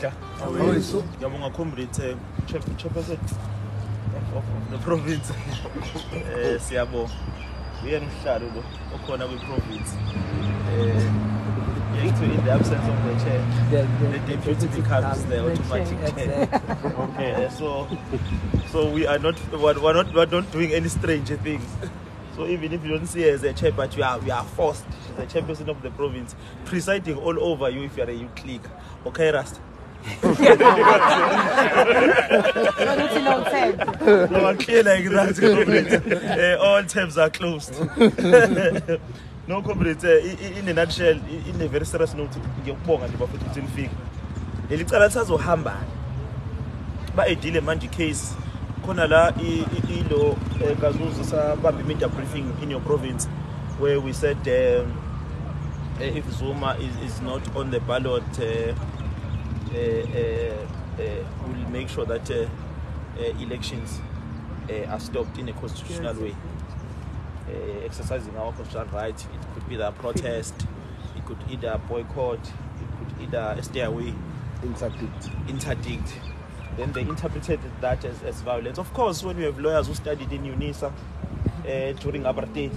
Mandla. Ngiyabonga comrade chairperson of the province. Siyabonga. Uyena uhlalo lo okhona kwi-province. In the absence of the chair, the deputy becomes the automatic chair. Okay, so we are not we're not doing any strange things. So even if you don't see her as a chair, but we are forced. She's the chairperson of the province, presiding all over you if you are a youth league. Okay, Rust. No, clear like that. All tabs are closed. No, comrades, in a nutshell, in a very serious note, ngiyakubonga nje bafethu ukuthi nifike. Lelicala lisazohamba. Ba edile manje case khona la ilo Kazuzu sabamba media briefing in your province where we said if Zuma is not on the ballot, we'll make sure that elections are stopped in a constitutional way. Exercising our constitutional rights. It could be the protest, it could either boycott, it could either stay away, interdict. Then they interpreted that as violence. Of course, when you have lawyers who studied in UNISA during apartheid,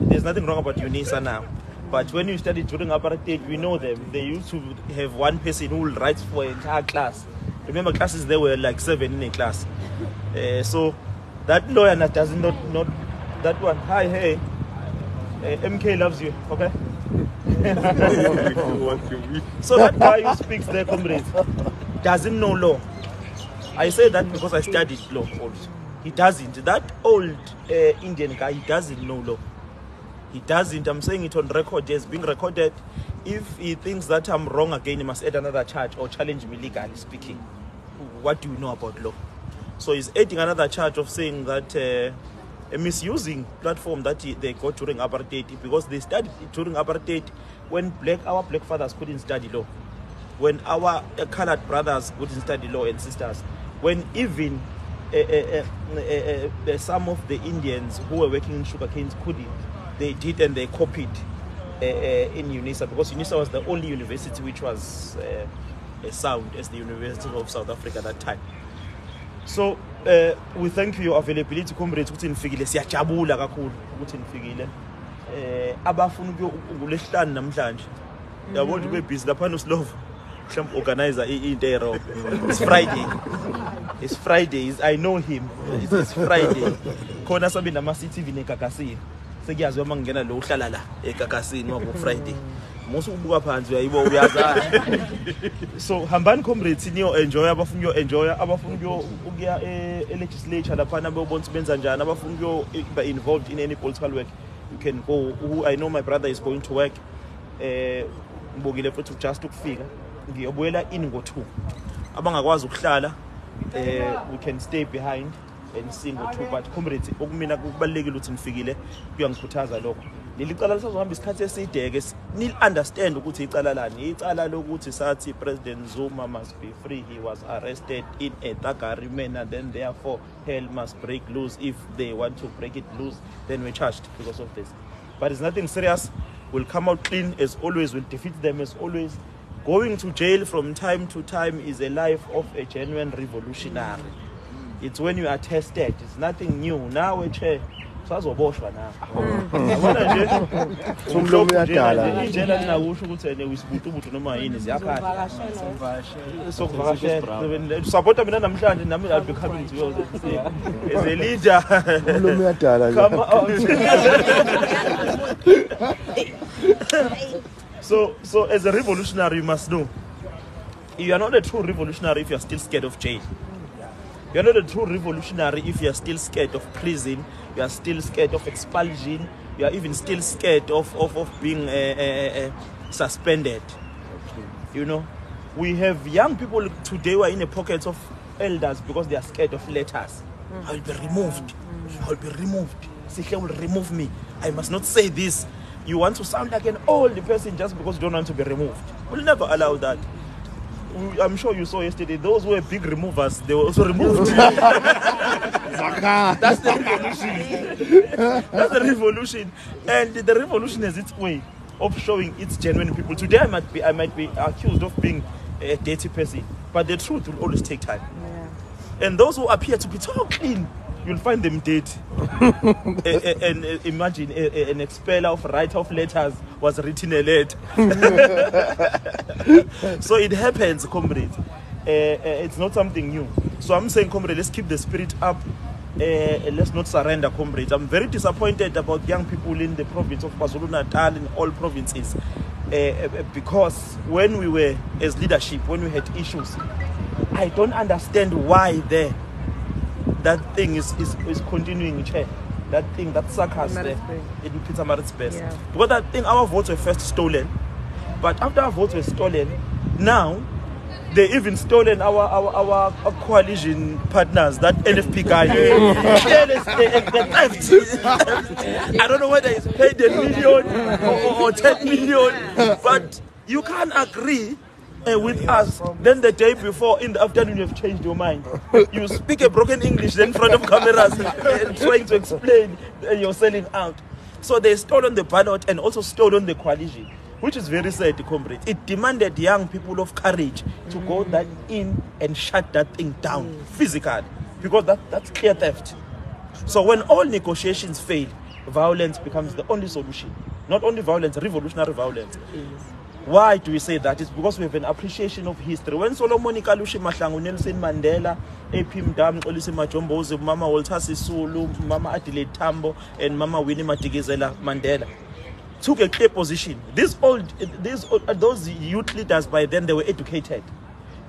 there's nothing wrong about UNISA now. But when you studied during apartheid, we know them. They used to have one person who will write for an entire class. Remember, classes there were like 7 in a class. So that lawyer does not that one. Hi, hey. MK loves you, okay? So that guy who speaks there, comrades, doesn't know law. I say that because I studied law also. He doesn't. That old Indian guy, he doesn't know law. He doesn't. I'm saying it on record. It's being recorded. If he thinks that I'm wrong again, he must add another charge or challenge me legally speaking. What do you know about law? So he's adding another charge of saying that misusing platform that they got during apartheid, because they studied during apartheid when our black fathers couldn't study law, when our colored brothers couldn't study law and sisters, when even some of the Indians who were working in sugarcanes couldn't. They did, and they copied in UNISA, because UNISA was the only university which was sound as the University of South Africa at that time. So we thank you for your availability, comrades. Ukuthi nifikile siyajabula kakhulu ukuthi nifikile. Abafuna ukulehlana namhlanje. Yabona ube busy lapha noSlovo. Mhlawumbe organizer into ero. It's Friday. It's Friday. I know him. It's Friday. Khona sabe nama CTV neGagasini. Sekuyaziwa mangena lo uhlala la eGagasini wabo Friday. Musu ubuka phansi uyayibo uyazazi. So hambani comrades niyo enjoy, abafuna yo enjoy, abafuna yo ukuya legislature lapha nabebona benza njani, abafuna yo be involved in any political work, you can go. I know my brother is going to work. Ngibongile futhi just ukufika. Ngiyobuyela in ngo2. Abangakwazi ukuhlala we can stay behind and sing ngo2, but comrades okumina kubalekile ukuthi nifikile kuyangikhuthaza lokho. Lelicala lisazohamba isikhathi esideke nil understand ukuthi icala lani, icala lokuthi sathi President Zuma must be free. He was arrested in a thuggery manner, then therefore hell must break loose. If they want to break it loose, then we're charged because of this. But it's nothing serious. We'll come out clean as always. We'll defeat them as always. Going to jail from time to time is a life of a genuine revolutionary. It's when you are tested. It's nothing new. Now we're sazoboshwa na. Yabona nje umlomo uyadala. Ijela linakusho ukuthi ene wisibutubuthu noma yini ziyakhala. Sokuvakashela. Support mina namhlanje nami I'll be coming to you as a leader. Umlomo uyadala. Come on. So as a revolutionary you must know you are not a true revolutionary if you are still scared of jail. You are not a true revolutionary if you are still scared of prison. You are still scared of expulsion. You are even still scared of being suspended. You know, we have young people today who are in the pockets of elders because they are scared of letters. I will be removed. I will be removed. Sikhe will remove me. I must not say this. You want to sound like an old person just because you don't want to be removed. We'll never allow that. I'm sure you saw yesterday, those who were big removers, they were also removed. That's the revolution. That's the revolution. And the revolution has its way of showing its genuine people. Today I might be accused of being a dirty person. But the truth will always take time. And those who appear to be so clean, you'll find them dead. And imagine an expeller of writer of letters was written a letter. So it happens, comrades. It's not something new. So I'm saying, comrades, let's keep the spirit up. Let's not surrender, comrades. I'm very disappointed about young people in the province of KwaZulu-Natal, in all provinces, because when we were, as leadership, when we had issues, I don't understand why that thing is continuing, Chair. That thing, that circus there in Pietermaritzburg. Yeah. Because that thing, our votes were first stolen, but after our votes were stolen, now they even stolen our coalition partners, that NFP guy. The theft. I don't know whether he's paid $1 million or 10 million, but you can't agree with us. Then the day before, in the afternoon, you have changed your mind. You speak a broken English then in front of cameras trying to explain you're selling out. So they stolen the ballot and also stolen the coalition, which is very sad, comrades. It demanded young people of courage to go that in and shut that thing down physically, because that's clear theft. So when all negotiations fail, violence becomes the only solution. Not only violence, revolutionary violence. Why do we say that? It's because we have an appreciation of history. When Solomon Kalushi Mahlangu, Nelson Mandela, A.P. Mdam, Olise Majomboze, Mama Walter Sisulu, Mama Adelaide Tambo, and Mama Winnie Madikizela Mandela took a clear position. Those youth leaders, by then, they were educated.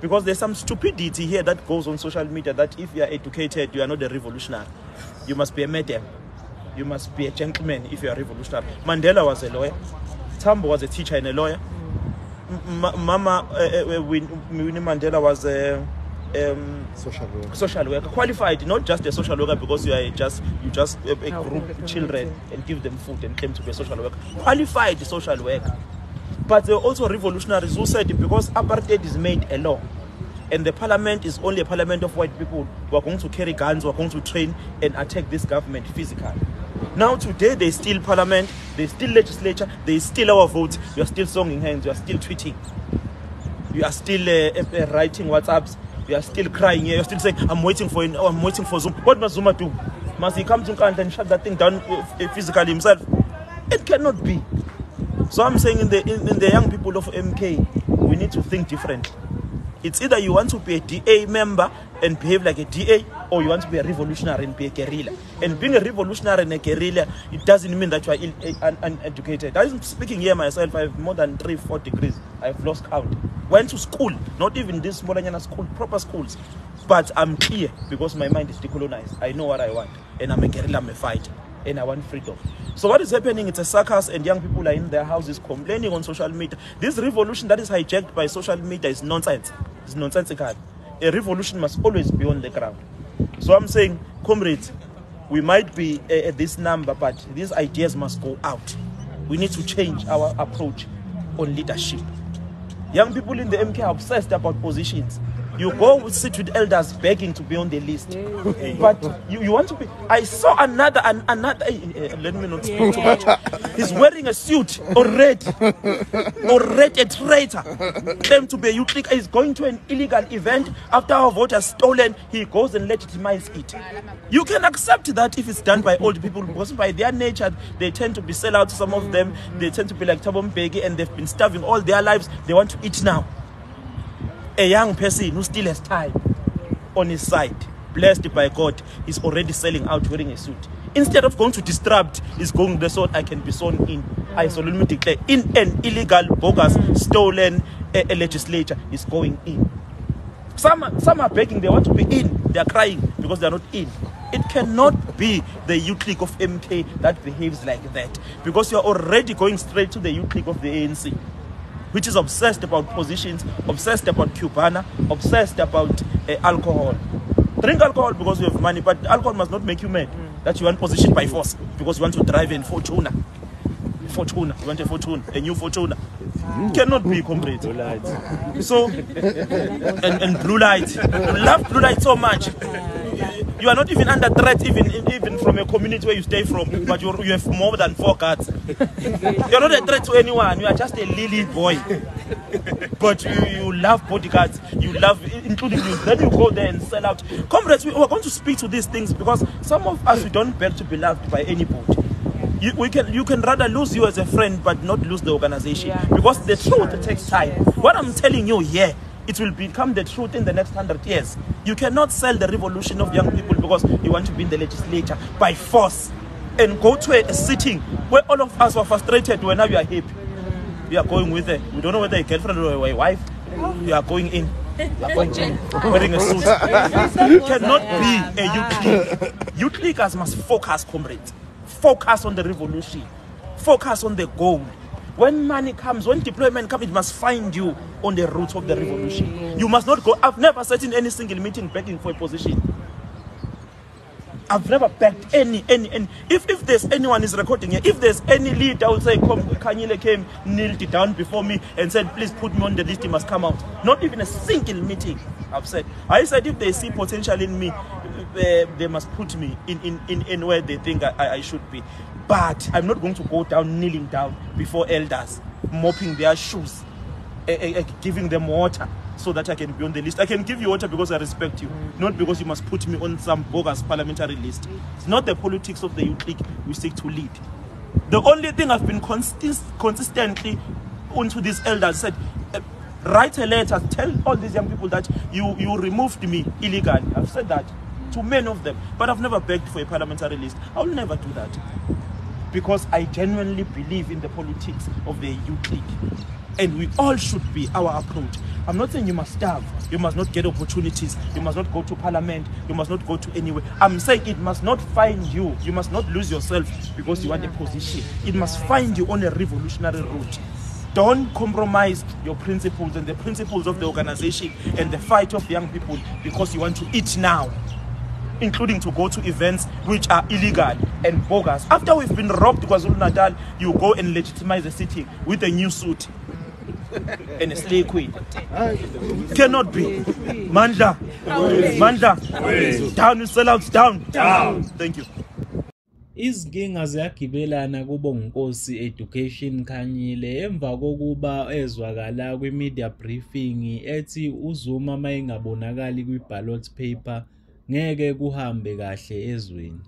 Because there's some stupidity here that goes on social media that if you are educated, you are not a revolutionary. You must be a madam. You must be a gentleman if you are a revolutionary. Mandela was a lawyer. Tambo was a teacher and a lawyer. Mama Winnie Mandela was a social worker, qualified, not just a social worker because you just a group children and give them food and claim to be a social worker. Qualified social worker. But there are also revolutionaries who said because apartheid is made a law and the parliament is only a parliament of white people who are going to carry guns, who are going to train and attack this government physically. Now today they steal parliament, they steal legislature, they steal our votes. You are still songing hands, you are still tweeting, you are still writing WhatsApps, you are still crying here, you are still saying I'm waiting for Zoom. What must Zuma do? Must he come to Nkandla and shut that thing down physically himself? It cannot be. So I'm saying in the young people of MK, we need to think differently. It's either you want to be a DA member and behave like a DA, or you want to be a revolutionary and be a guerrilla. And being a revolutionary and a guerrilla, it doesn't mean that you are uneducated. I'm speaking here myself. I have more than 3-4 degrees. I've lost count. Went to school, not even this Molanyana school, proper schools. But I'm clear because my mind is decolonized. I know what I want. And I'm a guerrilla, I'm a fighter. And I want freedom. So what is happening? It's a circus and young people are in their houses complaining on social media. This revolution that is hijacked by social media is nonsense. It's nonsensical. A revolution must always be on the ground. So I'm saying, comrades, we might be at this number, but these ideas must go out. We need to change our approach on leadership. Young people in the MK are obsessed about positions. You go sit with elders begging to be on the list. But you want to be... I saw another let me not speak too much. He's wearing a suit already. Already a traitor. Claimed to be a youth leader. He's going to an illegal event. After our vote is stolen, he goes and legitimizes it. You can accept that if it's done by old people, because by their nature, they tend to be sellouts. Some of them, they tend to be like Thabo Mbeki, and they've been starving all their lives. They want to eat now. A young person who still has time on his side, blessed by God, is already selling out wearing a suit. Instead of going to disrupt, he's going the sword I can be sown in. I solemnly declare in an illegal, bogus, stolen legislature is going in. Some are begging, they want to be in. They are crying because they are not in. It cannot be the youth league of MK that behaves like that, because you are already going straight to the youth league of the ANC, which is obsessed about positions, obsessed about Cubana, obsessed about alcohol. Drink alcohol because you have money, but alcohol must not make you mad. That you want position by force because you want to drive in Fortuna. Fortuna, you want a Fortuna, a new Fortuna. Cannot be, comrade. Blue lights. So, and blue lights. You love blue lights so much. You are not even under threat, even from a community where you stay from, but you have more than 4 guards. You are not a threat to anyone. You are just a lily boy. But you love bodyguards. You love, including you. Then you go there and sell out. Comrades, we are going to speak to these things because some of us, we don't beg to be loved by anybody. You can rather lose you as a friend, but not lose the organization. Because the truth takes time. What I'm telling you here, it will become the truth in the next 100 years. You cannot sell the revolution of young people because you want to be in the legislature by force and go to a sitting where all of us were frustrated when now you are happy. You are going with it. We don't know whether a girlfriend or a wife. You are going in. You are going in. Wearing a suit. You cannot be a youth league. Youth leaguers must focus, comrades. Focus on the revolution. Focus on the goal. When money comes, when deployment comes, it must find you on the route of the revolution. You must not go. I've never sat in any single meeting begging for a position. I've never begged any. If there's anyone is recording here, if there's any leader, I will say, come, Kanyile came, kneeled down before me and said, please put me on the list, he must come out. Not even a single meeting, I've said. I said, if they see potential in me, they must put me in where they think I should be. But I'm not going to go down, kneeling down before elders, mopping their shoes, giving them water so that I can be on the list. I can give you water because I respect you, not because you must put me on some bogus parliamentary list. It's not the politics of the youth league we seek to lead. The only thing I've been consistently onto these elders said, write a letter, tell all these young people that you removed me illegally. I've said that to many of them, but I've never begged for a parliamentary list. I will never do that because I genuinely believe in the politics of the youth league, and we all should be our approach. I'm not saying you must starve, you must not get opportunities, you must not go to parliament, you must not go to anywhere. I'm saying it must not find you. You must not lose yourself because you want a position. It must find you on a revolutionary route. Don't compromise your principles and the principles of the organization and the fight of young people because you want to eat now, including to go to events which are illegal and bogus. After we've been robbed KwaZulu-Natal, you go and legitimize the city with a new suit and a slay queen. Cannot be. Mandla. Down, you sellouts, down. Thank you. Izinkinga ziyagibelana kubo Nkosi Education Khanyile emva kokuba ezwakala kwi-media briefing ethi uZuma mayengabonakali kwi-ballot paper ngeke kuhambe kahle ezweni.